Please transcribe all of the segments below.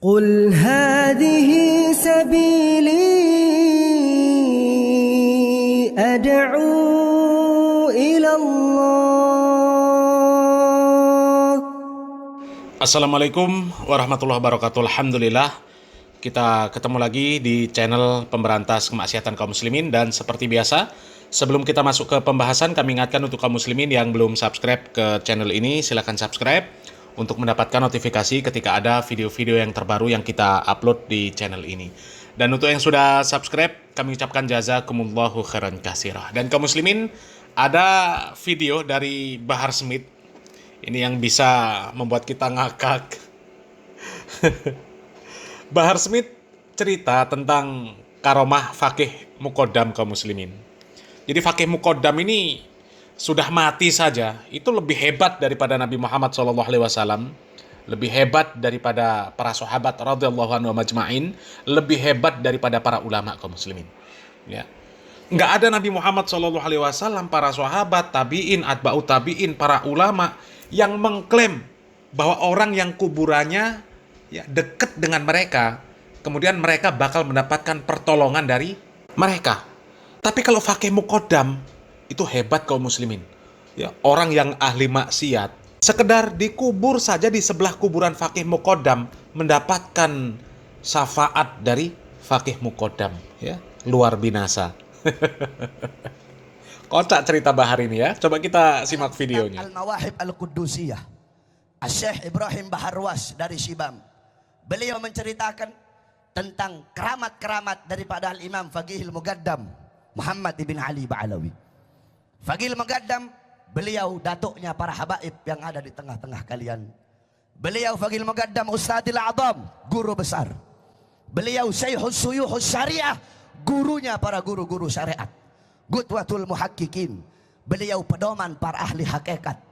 قل هذه سبيلي أدعو إلى الله. Assalamualaikum warahmatullahi wabarakatuh. Alhamdulillah, kita ketemu lagi di channel pemberantas kemaksiatan kaum muslimin. Dan seperti biasa, sebelum kita masuk ke pembahasan, kami ingatkan untuk kaum muslimin yang belum subscribe ke channel ini, silakan subscribe untuk mendapatkan notifikasi ketika ada video-video yang terbaru yang kita upload di channel ini. Dan untuk yang sudah subscribe, kami ucapkan jazakumullahu khairan katsirah. Dan kaum muslimin, ada video dari Bahar Smith ini yang bisa membuat kita ngakak. Bahar Smith cerita tentang karomah Faqih Muqaddam kaum muslimin. Jadi Faqih Muqaddam ini sudah mati saja, itu lebih hebat daripada Nabi Muhammad SAW, lebih hebat daripada para sahabat radhiyallahu anhum majma'in, lebih hebat daripada para ulama kaum muslimin. Ya. Nggak ada Nabi Muhammad SAW, para sahabat, tabi'in, atba'ut tabi'in, para ulama yang mengklaim bahwa orang yang kuburannya dekat dengan mereka, kemudian mereka bakal mendapatkan pertolongan dari mereka. Tapi kalau Faqih Muqaddam, itu hebat kaum muslimin. Ya, orang yang ahli maksiat, sekedar dikubur saja di sebelah kuburan Faqih Muqaddam, mendapatkan syafaat dari Faqih Muqaddam. Ya, luar binasa. Kocak cerita Bahar ini ya. Coba kita simak videonya. Al-Mawahib Al-Quddusiyah, Syekh Ibrahim Baharwas dari Shibam. Beliau menceritakan tentang keramat-keramat daripada Al-Imam Faqihul Muqaddam Muhammad ibn Ali Ba'alawi. Faqihul Muqaddam, beliau datuknya para habaib yang ada di tengah-tengah kalian. Beliau Faqihul Muqaddam Ustadzil A'zam, guru besar. Beliau Syekhus Suyuhus Syariah, gurunya para guru-guru syariat. Qudwatul Muhaqqiqin, beliau pedoman para ahli hakikat.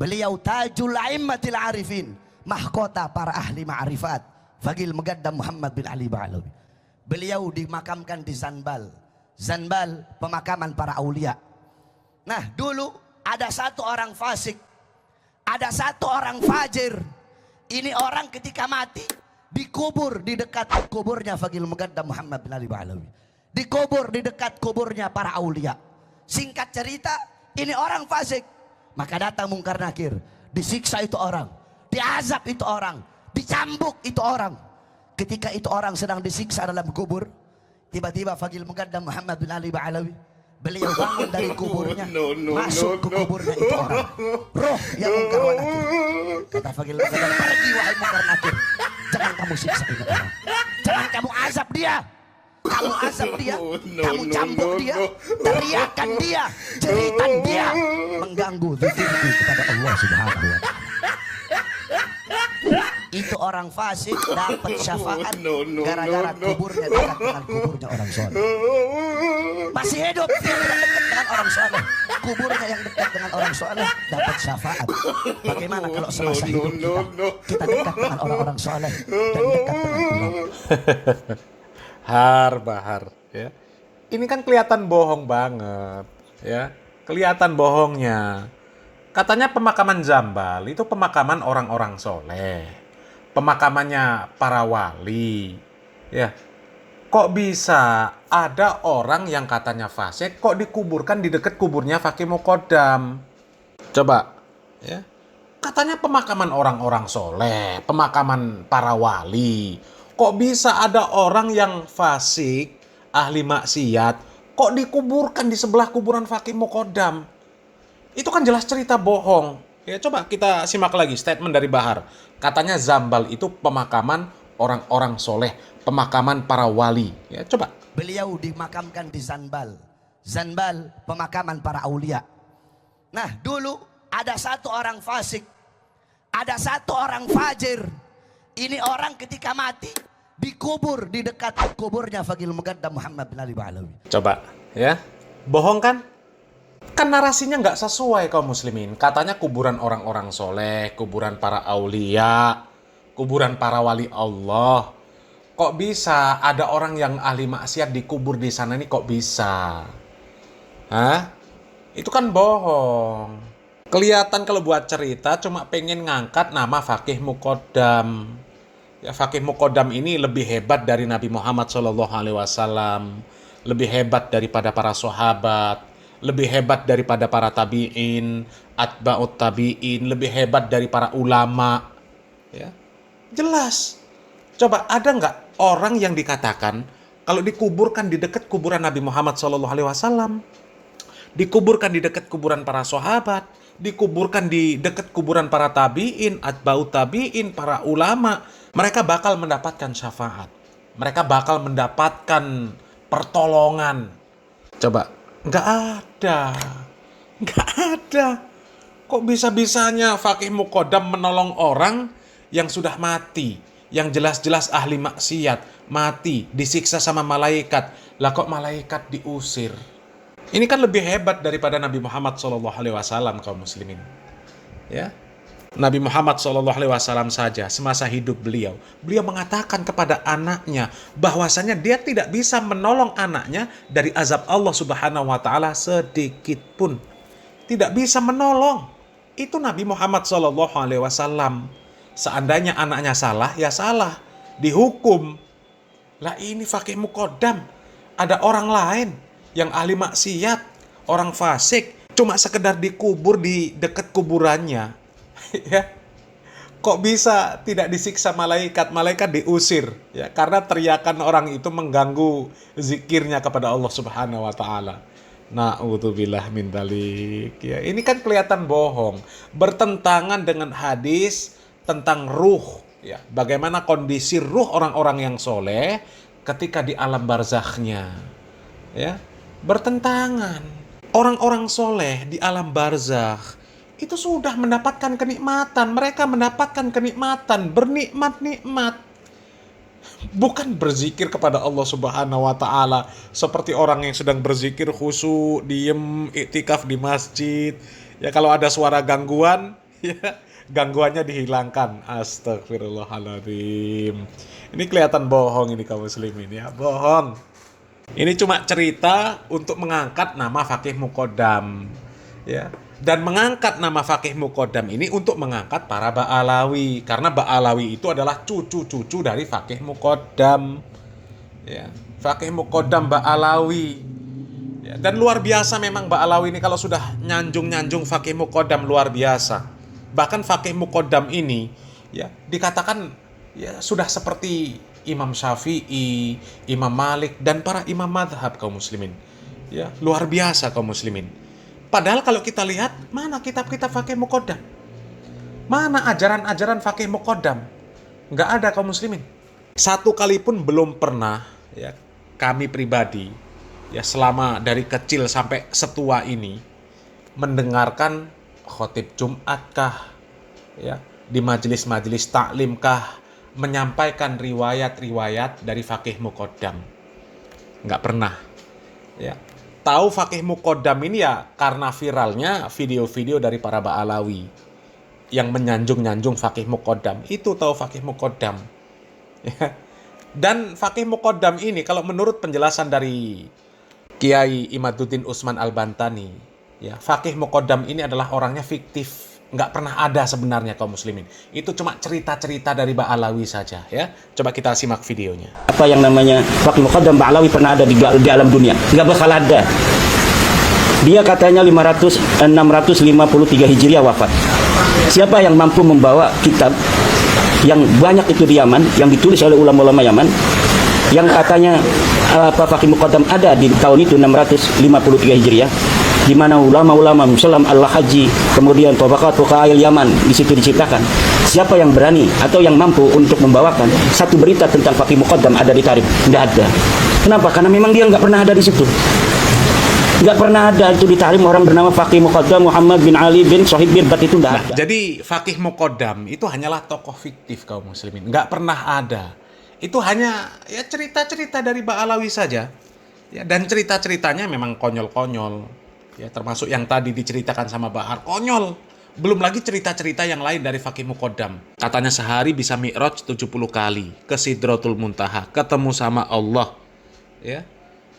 Beliau Tajul A'immatil Arifin, mahkota para ahli ma'rifat. Faqihul Muqaddam Muhammad bin Ali Ba'alawi. Beliau dimakamkan di Zanbal. Zanbal pemakaman para aulia. Nah, dulu ada satu orang fasik, ada satu orang fajir. Ini orang ketika mati dikubur di dekat kuburnya Faqihul Muqaddam Muhammad bin Ali Ba'alawi. Dikubur di dekat kuburnya para aulia. Singkat cerita, ini orang fasik. Maka datang Mungkar Nakir, disiksa itu orang, diazab itu orang, dicambuk itu orang. Ketika itu orang sedang disiksa dalam kubur, tiba-tiba Faqihul Muqaddam Muhammad bin Ali Ba'alawi, beliau bangun dari kuburnya, masuk ke kuburnya itu orang. Roh yang Mungkar wa Nakir. Kata Faqihul Muqaddam, pergi wahai Mungkar Nakir, jangan kamu siksa ini orang, jangan kamu azab dia. Kamu azab dia, kamu cambuk dia, teriakan dia, jeritan dia, mengganggu dzikirku kepada Allah Subhanahu wa Ta'ala. Itu orang fasik dapat syafaat gara-gara kuburnya dekat dengan kuburnya orang soleh. Masih hidup dia dekat dengan orang soleh, kuburnya yang dekat dengan orang soleh dapat syafaat. Bagaimana kalau semasa hidup kita dekat dengan orang-orang soleh dan dekat dengan ulama? Bahar ya. Ini kan kelihatan bohong banget ya. Kelihatan bohongnya. Katanya pemakaman Zambal itu pemakaman orang-orang soleh, pemakamannya para wali. Ya, kok bisa ada orang yang katanya fasik kok dikuburkan di dekat kuburnya Faqih Muqaddam? Coba, ya. Katanya pemakaman orang-orang soleh, pemakaman para wali. Kok bisa ada orang yang fasik, ahli maksiat, kok dikuburkan di sebelah kuburan Faqih Muqaddam? Itu kan jelas cerita bohong. Ya, coba kita simak lagi statement dari Bahar. Katanya Zambal itu pemakaman orang-orang soleh, pemakaman para wali. Ya, coba. Beliau dimakamkan di Zanbal. Zanbal pemakaman para aulia. Nah, dulu ada satu orang fasik, ada satu orang fajir. Ini orang ketika mati dikubur di dekat kuburnya Faqihul Muqaddam Muhammad bin Ali Ba'alawi. Coba, ya. Bohong kan? Kan narasinya nggak sesuai kaum muslimin. Katanya kuburan orang-orang soleh, kuburan para aulia, kuburan para wali Allah. Kok bisa ada orang yang ahli maksiat dikubur di sana ini, kok bisa? Hah? Itu kan bohong. Kelihatan kalau buat cerita cuma pengen ngangkat nama Faqih Muqaddam. Ya, Faqih Muqaddam ini lebih hebat dari Nabi Muhammad SAW, lebih hebat daripada para sahabat, lebih hebat daripada para tabi'in, atba'ut tabi'in, lebih hebat dari para ulama. Ya, jelas. Coba ada nggak orang yang dikatakan kalau dikuburkan di dekat kuburan Nabi Muhammad SAW, dikuburkan di dekat kuburan para sahabat, dikuburkan di dekat kuburan para tabi'in, atba'ut tabi'in, para ulama, mereka bakal mendapatkan syafaat. Mereka bakal mendapatkan pertolongan. Coba, nggak ada. Nggak ada. Kok bisa-bisanya Faqih Muqaddam menolong orang yang sudah mati, yang jelas-jelas ahli maksiat, mati, disiksa sama malaikat. Lah kok malaikat diusir? Ini kan lebih hebat daripada Nabi Muhammad SAW, kaum muslimin. Ya, Nabi Muhammad SAW saja semasa hidup beliau mengatakan kepada anaknya bahwasanya dia tidak bisa menolong anaknya dari azab Allah Subhanahu wa taala sedikit pun. Tidak bisa menolong. Itu Nabi Muhammad SAW. Seandainya anaknya salah, ya salah, dihukum. Lah ini Faqih Muqaddam, ada orang lain yang ahli maksiat, orang fasik, cuma sekedar dikubur di dekat kuburannya. Ya, kok bisa tidak disiksa malaikat? Malaikat diusir, ya, karena teriakan orang itu mengganggu zikirnya kepada Allah Subhanahu wa taala. Na'udzubillah min dzalik. Ya, ini kan kelihatan bohong, bertentangan dengan hadis tentang ruh, ya. Bagaimana kondisi ruh orang-orang yang soleh ketika di alam barzakhnya. Ya, bertentangan. Orang-orang soleh di alam barzakh itu sudah mendapatkan kenikmatan. Mereka mendapatkan kenikmatan, bernikmat-nikmat. Bukan berzikir kepada Allah Subhanahu wa taala seperti orang yang sedang berzikir khusyuk, diem, iktikaf di masjid. Ya, kalau ada suara gangguan, ya, gangguannya dihilangkan. Astagfirullahaladzim. Ini kelihatan bohong ini kaum muslimin, ya, bohong. Ini cuma cerita untuk mengangkat nama Faqih Muqaddam, ya. Dan mengangkat nama Faqih Muqaddam ini untuk mengangkat para Ba'alawi, karena Ba'alawi itu adalah cucu-cucu dari Faqih Muqaddam, ya. Faqih Muqaddam Ba'alawi, ya. Dan luar biasa memang Ba'alawi ini kalau sudah nyanjung-nyanjung Faqih Muqaddam, luar biasa. Bahkan Faqih Muqaddam ini, ya, dikatakan, ya, sudah seperti Imam Syafi'i, Imam Malik, dan para imam madhab kaum muslimin. Ya, luar biasa kaum muslimin. Padahal kalau kita lihat, mana kitab-kitab Faqih Muqaddam? Mana ajaran-ajaran Faqih Muqaddam? Nggak ada kaum muslimin. Satu kali pun belum pernah, ya, kami pribadi, ya, selama dari kecil sampai setua ini, mendengarkan khotib Jumat kah, ya, di majelis-majelis taklim kah, menyampaikan riwayat-riwayat dari Faqih Muqaddam. Nggak pernah. Ya. Tahu Faqih Muqaddam ini ya karena viralnya video-video dari para Ba'alawi yang menyanjung-nyanjung Faqih Muqaddam. Itu tahu Faqih Muqaddam. Ya. Dan Faqih Muqaddam ini kalau menurut penjelasan dari Kiai Imaduddin Utsman Al-Bantani, ya, Faqih Muqaddam ini adalah orangnya fiktif. Nggak pernah ada sebenarnya kaum muslimin. Itu cuma cerita-cerita dari Ba'alawi saja, ya. Coba kita simak videonya. Apa yang namanya Faqih Muqaddam Ba'alawi pernah ada di alam dunia? Nggak bakal ada. Dia katanya 653 Hijriah wafat. Siapa yang mampu membawa kitab yang banyak itu di Yaman, yang ditulis oleh ulama-ulama Yaman, yang katanya Faqih Muqaddam ada di tahun itu 653 Hijriah, di mana ulama-ulama Musallam Al-Haji, kemudian Tabaqat Fuqaha'il Yaman di situ diciptakan. Siapa yang berani atau yang mampu untuk membawakan satu berita tentang Faqih Muqaddam ada di Tarif? Nggak ada. Kenapa? Karena memang dia nggak pernah ada di situ. Nggak pernah ada itu di Tarif orang bernama Faqih Muqaddam Muhammad bin Ali bin Sohib Birbat, itu nggak ada. Jadi Faqih Muqaddam itu hanyalah tokoh fiktif kaum muslimin. Nggak pernah ada. Itu hanya, ya, cerita-cerita dari Ba'alawi saja. Ya, dan cerita-ceritanya memang konyol-konyol. Ya, termasuk yang tadi diceritakan sama Bahar, konyol. Belum lagi cerita-cerita yang lain dari Faqih Muqaddam. Katanya sehari bisa mi'raj 70 kali ke Sidratul Muntaha, ketemu sama Allah. Ya.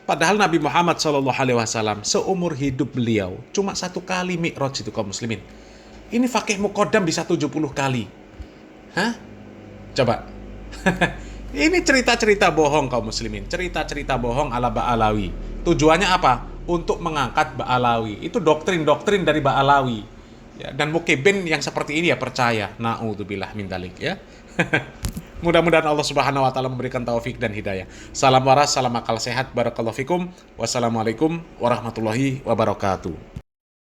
Padahal Nabi Muhammad SAW seumur hidup beliau cuma 1 kali mi'raj itu kaum muslimin. Ini Faqih Muqaddam bisa 70 kali. Hah? Coba. Ini cerita-cerita bohong kaum muslimin, cerita-cerita bohong ala Ba'alawi. Tujuannya apa? Untuk mengangkat Ba'alawi. Itu doktrin-doktrin dari Ba'alawi. Ya, dan mukibin yang seperti ini ya percaya. Na'udzubillah min dzalik ya. Mudah-mudahan Allah Subhanahu wa taala memberikan taufik dan hidayah. Salam waras, salam akal sehat, barakallahu fikum. Wassalamualaikum warahmatullahi wabarakatuh.